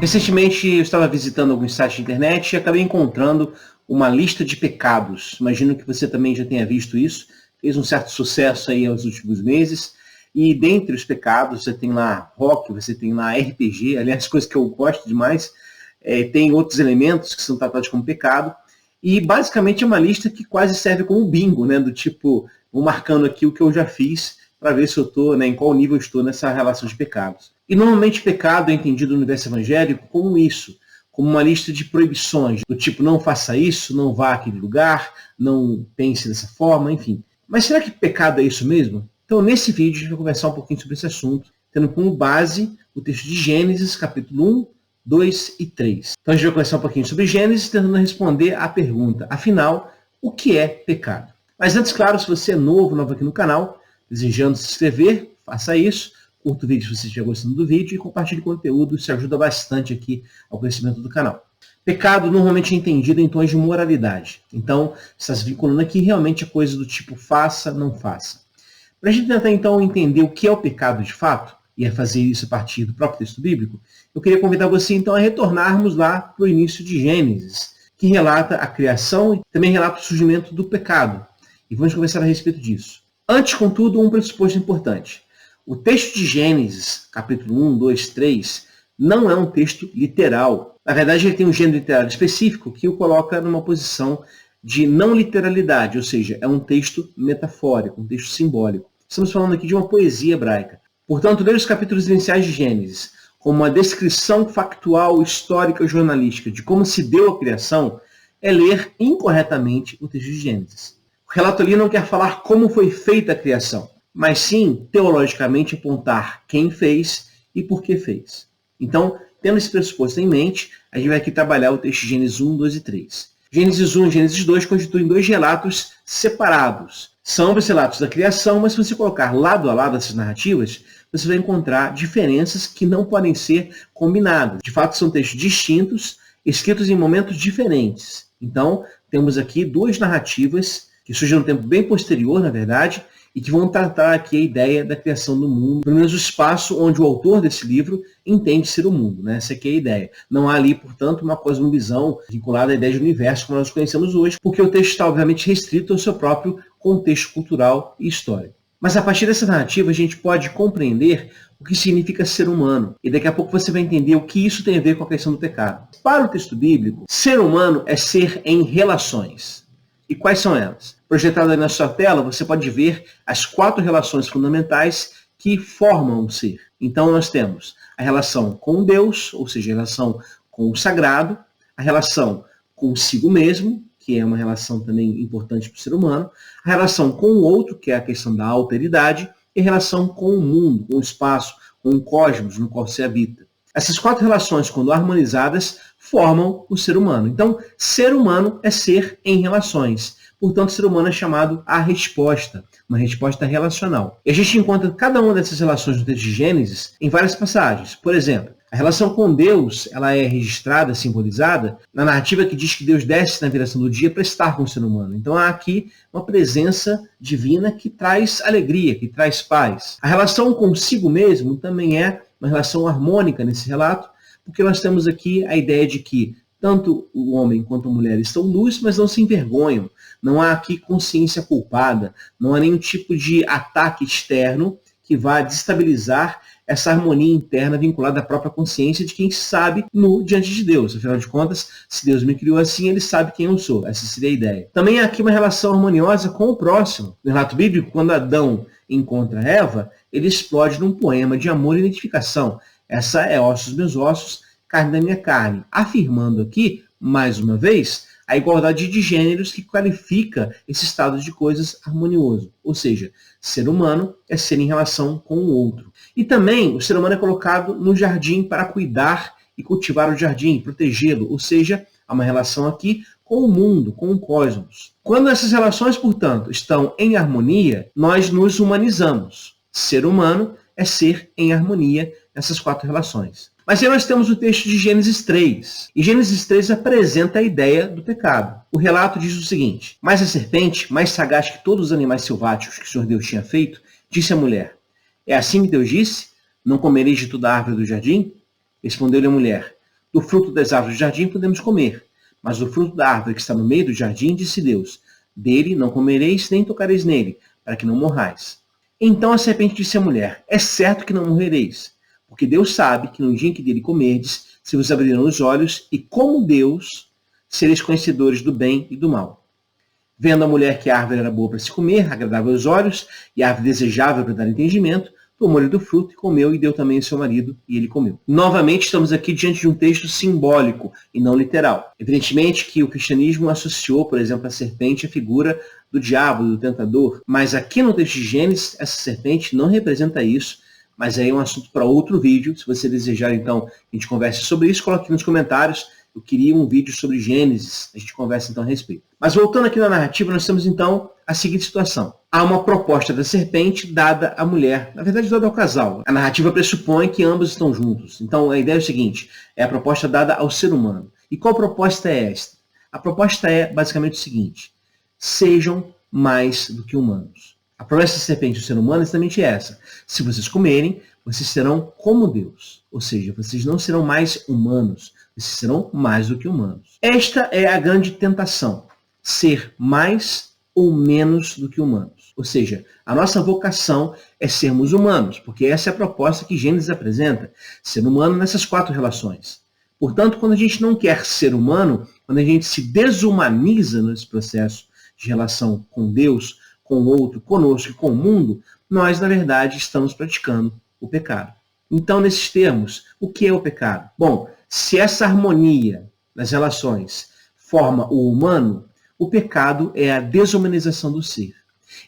Recentemente eu estava visitando alguns sites de internet e acabei encontrando uma lista de pecados. Imagino que você também já tenha visto isso. Fez um certo sucesso aí aos últimos meses. E dentre os pecados, você tem lá rock, você tem lá RPG, aliás, coisas que eu gosto demais. Tem outros elementos que são tratados como pecado. E basicamente é uma lista que quase serve como bingo, né? Do tipo, vou marcando aqui o que eu já fiz para ver se eu estou, em qual nível eu estou nessa relação de pecados. E normalmente pecado é entendido no universo evangélico como isso, como uma lista de proibições, do tipo, não faça isso, não vá àquele lugar, não pense dessa forma, enfim. Mas será que pecado é isso mesmo? Então, nesse vídeo, a gente vai conversar um pouquinho sobre esse assunto, tendo como base o texto de Gênesis, capítulo 1, 2 e 3. Então, a gente vai conversar um pouquinho sobre Gênesis, tentando responder à pergunta, afinal, o que é pecado? Mas antes, claro, se você é novo aqui no canal, desejando se inscrever, faça isso. Curta o vídeo se você estiver gostando do vídeo e compartilhe o conteúdo, isso ajuda bastante aqui ao crescimento do canal. Pecado normalmente é entendido em tons de moralidade. Então, está se vinculando aqui realmente a coisa do tipo faça, não faça. Para a gente tentar então entender o que é o pecado de fato, e a fazer isso a partir do próprio texto bíblico, eu queria convidar você então a retornarmos lá para o início de Gênesis, que relata a criação e também relata o surgimento do pecado. E vamos conversar a respeito disso. Antes, contudo, um pressuposto importante. O texto de Gênesis, capítulo 1, 2, 3, não é um texto literal. Na verdade, ele tem um gênero literário específico que o coloca numa posição de não literalidade, ou seja, é um texto metafórico, um texto simbólico. Estamos falando aqui de uma poesia hebraica. Portanto, ler os capítulos iniciais de Gênesis como uma descrição factual, histórica, jornalística de como se deu a criação é ler incorretamente o texto de Gênesis. O relato ali não quer falar como foi feita a criação, mas sim, teologicamente, apontar quem fez e por que fez. Então, tendo esse pressuposto em mente, a gente vai aqui trabalhar o texto de Gênesis 1, 2 e 3. Gênesis 1 e Gênesis 2 constituem dois relatos separados. São ambos relatos da criação, mas se você colocar lado a lado essas narrativas, você vai encontrar diferenças que não podem ser combinadas. De fato, são textos distintos, escritos em momentos diferentes. Então, temos aqui duas narrativas que surgem num tempo bem posterior, na verdade, e que vão tratar aqui a ideia da criação do mundo, pelo menos o espaço onde o autor desse livro entende ser o mundo, né? Essa aqui é a ideia. Não há ali, portanto, uma cosmovisão vinculada à ideia de universo como nós conhecemos hoje, porque o texto está, obviamente, restrito ao seu próprio contexto cultural e histórico. Mas a partir dessa narrativa, a gente pode compreender o que significa ser humano. E daqui a pouco você vai entender o que isso tem a ver com a questão do pecado. Para o texto bíblico, ser humano é ser em relações. E quais são elas? Projetada aí na sua tela, você pode ver as 4 relações fundamentais que formam o ser. Então, nós temos a relação com Deus, ou seja, a relação com o sagrado, a relação consigo mesmo, que é uma relação também importante para o ser humano, a relação com o outro, que é a questão da alteridade, e a relação com o mundo, com o espaço, com o cosmos no qual se habita. Essas 4 relações, quando harmonizadas, formam o ser humano. Então, ser humano é ser em relações. Portanto, o ser humano é chamado a resposta, uma resposta relacional. E a gente encontra cada uma dessas relações no texto de Gênesis em várias passagens. Por exemplo, a relação com Deus ela é registrada, simbolizada, na narrativa que diz que Deus desce na viração do dia para estar com o ser humano. Então há aqui uma presença divina que traz alegria, que traz paz. A relação consigo mesmo também é uma relação harmônica nesse relato, porque nós temos aqui a ideia de que tanto o homem quanto a mulher estão nus, mas não se envergonham. Não há aqui consciência culpada, não há nenhum tipo de ataque externo que vá destabilizar essa harmonia interna vinculada à própria consciência de quem sabe nu diante de Deus. Afinal de contas, se Deus me criou assim, ele sabe quem eu sou. Essa seria a ideia. Também há aqui uma relação harmoniosa com o próximo. No relato bíblico, quando Adão encontra Eva, ele explode num poema de amor e identificação. Essa é ossos dos meus ossos, carne da minha carne. Afirmando aqui, mais uma vez, a igualdade de gêneros que qualifica esse estado de coisas harmonioso. Ou seja, ser humano é ser em relação com o outro. E também o ser humano é colocado no jardim para cuidar e cultivar o jardim, protegê-lo. Ou seja, há uma relação aqui com o mundo, com o cosmos. Quando essas relações, portanto, estão em harmonia, nós nos humanizamos. Ser humano é ser em harmonia nessas 4 relações. Mas aí nós temos o texto de Gênesis 3. E Gênesis 3 apresenta a ideia do pecado. O relato diz o seguinte: mas a serpente, mais sagaz que todos os animais selváticos que o Senhor Deus tinha feito, disse à mulher: é assim que Deus disse? Não comereis de toda a árvore do jardim? Respondeu-lhe a mulher: Do fruto das árvores do jardim podemos comer, mas do fruto da árvore que está no meio do jardim, disse Deus, dele não comereis nem tocareis nele, para que não morrais. Então a serpente disse à mulher, é certo que não morrereis, porque Deus sabe que no dia em que dele comerdes, se vos abrirão os olhos, e como Deus, sereis conhecedores do bem e do mal. Vendo a mulher que a árvore era boa para se comer, agradável aos olhos, e a árvore desejável para dar entendimento, tomou-lhe do fruto e comeu, e deu também ao seu marido, e ele comeu. Novamente, estamos aqui diante de um texto simbólico, e não literal. Evidentemente que o cristianismo associou, por exemplo, a serpente à figura do diabo, do tentador, mas aqui no texto de Gênesis, essa serpente não representa isso, mas aí é um assunto para outro vídeo. Se você desejar, então, que a gente converse sobre isso, coloque aqui nos comentários. Eu queria um vídeo sobre Gênesis, a gente conversa então a respeito. Mas voltando aqui na narrativa, nós temos então a seguinte situação. Há uma proposta da serpente dada à mulher, na verdade dada ao casal. A narrativa pressupõe que ambos estão juntos. Então a ideia é o seguinte, é a proposta dada ao ser humano. E qual proposta é esta? A proposta é basicamente o seguinte, sejam mais do que humanos. A promessa da serpente ao ser humano é exatamente essa. Se vocês comerem, vocês serão como Deus. Ou seja, vocês não serão mais humanos, vocês serão mais do que humanos. Esta é a grande tentação, ser mais ou menos do que humanos. Ou seja, a nossa vocação é sermos humanos, porque essa é a proposta que Gênesis apresenta, ser humano nessas 4 relações. Portanto, quando a gente não quer ser humano, quando a gente se desumaniza nesse processo de relação com Deus, com o outro, conosco e com o mundo, nós, na verdade, estamos praticando o pecado. Então, nesses termos, o que é o pecado? Bom, se essa harmonia nas relações forma o humano, o pecado é a desumanização do ser.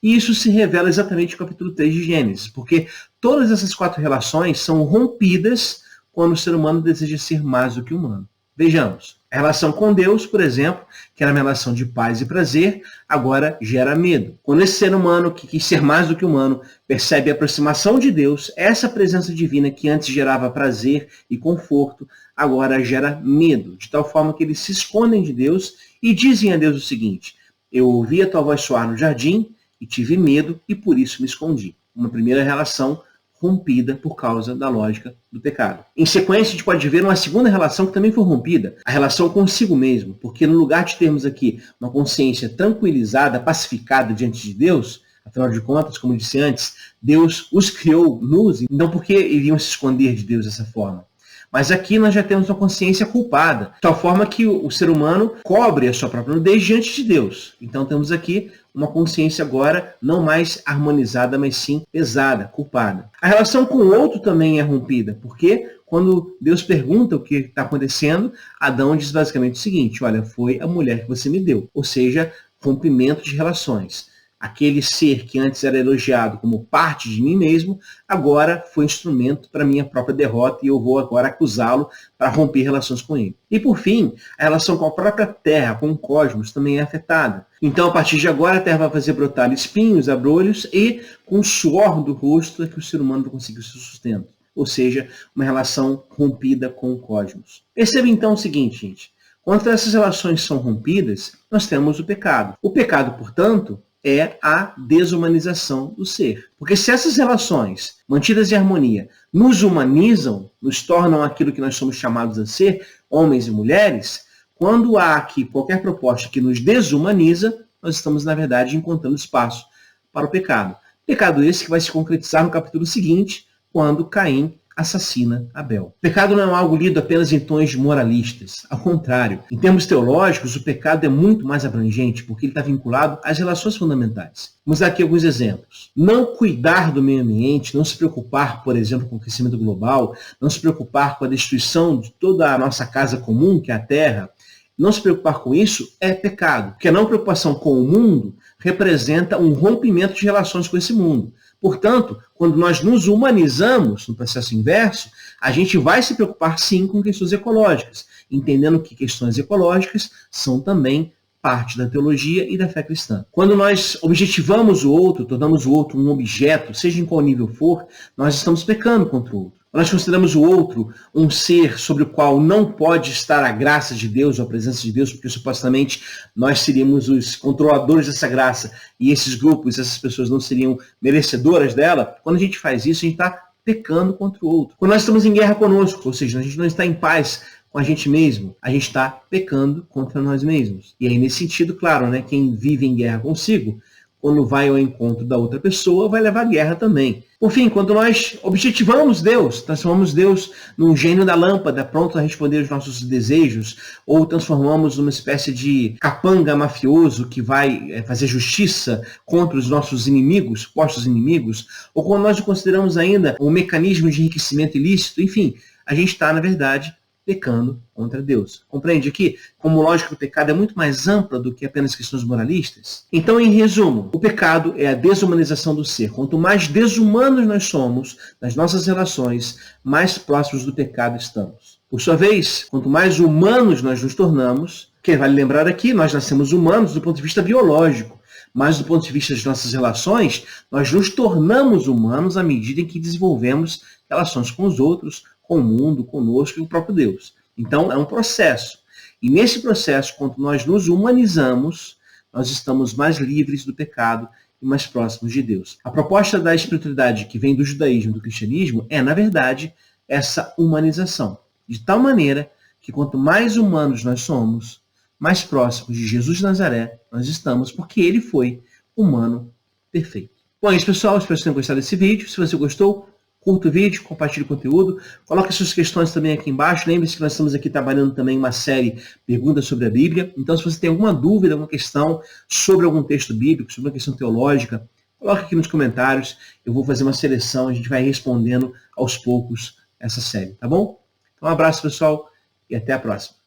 E isso se revela exatamente no capítulo 3 de Gênesis, porque todas essas 4 relações são rompidas quando o ser humano deseja ser mais do que humano. Vejamos, a relação com Deus, por exemplo, que era uma relação de paz e prazer, agora gera medo. Quando esse ser humano, que quis ser mais do que humano, percebe a aproximação de Deus, essa presença divina que antes gerava prazer e conforto, agora gera medo, de tal forma que eles se escondem de Deus e dizem a Deus o seguinte, eu ouvi a tua voz soar no jardim e tive medo e por isso me escondi. Uma primeira relação rompida por causa da lógica do pecado. Em sequência, a gente pode ver uma segunda relação que também foi rompida, a relação consigo mesmo, porque no lugar de termos aqui uma consciência tranquilizada, pacificada diante de Deus, afinal de contas, como eu disse antes, Deus os criou nus, então por que iriam se esconder de Deus dessa forma? Mas aqui nós já temos uma consciência culpada, de tal forma que o ser humano cobre a sua própria nudez diante de Deus. Então temos aqui uma consciência agora não mais harmonizada, mas sim pesada, culpada. A relação com o outro também é rompida, porque quando Deus pergunta o que está acontecendo, Adão diz basicamente o seguinte, olha, foi a mulher que você me deu. Ou seja, rompimento de relações. Aquele ser que antes era elogiado como parte de mim mesmo, agora foi instrumento para minha própria derrota e eu vou agora acusá-lo para romper relações com ele. E por fim, a relação com a própria terra, com o cosmos, também é afetada. Então, a partir de agora, a terra vai fazer brotar espinhos, abrolhos e com o suor do rosto é que o ser humano vai conseguir o seu sustento. Ou seja, uma relação rompida com o cosmos. Perceba então o seguinte, gente. Quando essas relações são rompidas, nós temos o pecado. O pecado, portanto, é a desumanização do ser. Porque se essas relações, mantidas em harmonia, nos humanizam, nos tornam aquilo que nós somos chamados a ser, homens e mulheres, quando há aqui qualquer proposta que nos desumaniza, nós estamos, na verdade, encontrando espaço para o pecado. Pecado esse que vai se concretizar no capítulo seguinte, quando Caim assassina Abel. O pecado não é algo lido apenas em tons moralistas. Ao contrário, em termos teológicos, o pecado é muito mais abrangente, porque ele está vinculado às relações fundamentais. Vamos dar aqui alguns exemplos. Não cuidar do meio ambiente, não se preocupar, por exemplo, com o aquecimento global, não se preocupar com a destruição de toda a nossa casa comum, que é a Terra, não se preocupar com isso é pecado. Porque a não preocupação com o mundo representa um rompimento de relações com esse mundo. Portanto, quando nós nos humanizamos no processo inverso, a gente vai se preocupar sim com questões ecológicas, entendendo que questões ecológicas são também parte da teologia e da fé cristã. Quando nós objetivamos o outro, tornamos o outro um objeto, seja em qual nível for, nós estamos pecando contra o outro. Nós consideramos o outro um ser sobre o qual não pode estar a graça de Deus ou a presença de Deus, porque supostamente nós seríamos os controladores dessa graça e esses grupos, essas pessoas não seriam merecedoras dela. Quando a gente faz isso, a gente está pecando contra o outro. Quando nós estamos em guerra conosco, ou seja, a gente não está em paz com a gente mesmo, a gente está pecando contra nós mesmos. E aí, nesse sentido, claro, né, quem vive em guerra consigo, quando vai ao encontro da outra pessoa, vai levar guerra também. Por fim, quando nós objetivamos Deus, transformamos Deus num gênio da lâmpada, pronto a responder aos nossos desejos, ou transformamos numa espécie de capanga mafioso que vai fazer justiça contra os nossos inimigos, postos inimigos, ou quando nós o consideramos ainda um mecanismo de enriquecimento ilícito, enfim, a gente está, na verdade, pecando contra Deus. Compreende aqui como lógica do pecado é muito mais ampla do que apenas questões moralistas? Então, em resumo, o pecado é a desumanização do ser. Quanto mais desumanos nós somos nas nossas relações, mais próximos do pecado estamos. Por sua vez, quanto mais humanos nós nos tornamos, que vale lembrar aqui, nós nascemos humanos do ponto de vista biológico, mas do ponto de vista das nossas relações, nós nos tornamos humanos à medida em que desenvolvemos relações com os outros, com o mundo, conosco e o próprio Deus. Então, é um processo. E nesse processo, quando nós nos humanizamos, nós estamos mais livres do pecado e mais próximos de Deus. A proposta da espiritualidade que vem do judaísmo e do cristianismo é, na verdade, essa humanização. De tal maneira que quanto mais humanos nós somos, mais próximos de Jesus de Nazaré nós estamos, porque ele foi humano perfeito. Bom, é isso, pessoal. Espero que vocês tenham gostado desse vídeo. Se você gostou, curta o vídeo, compartilhe o conteúdo, coloque suas questões também aqui embaixo. Lembre-se que nós estamos aqui trabalhando também uma série Perguntas sobre a Bíblia. Então, se você tem alguma dúvida, alguma questão sobre algum texto bíblico, sobre uma questão teológica, coloque aqui nos comentários. Eu vou fazer uma seleção, a gente vai respondendo aos poucos essa série, tá bom? Então, um abraço, pessoal, e até a próxima.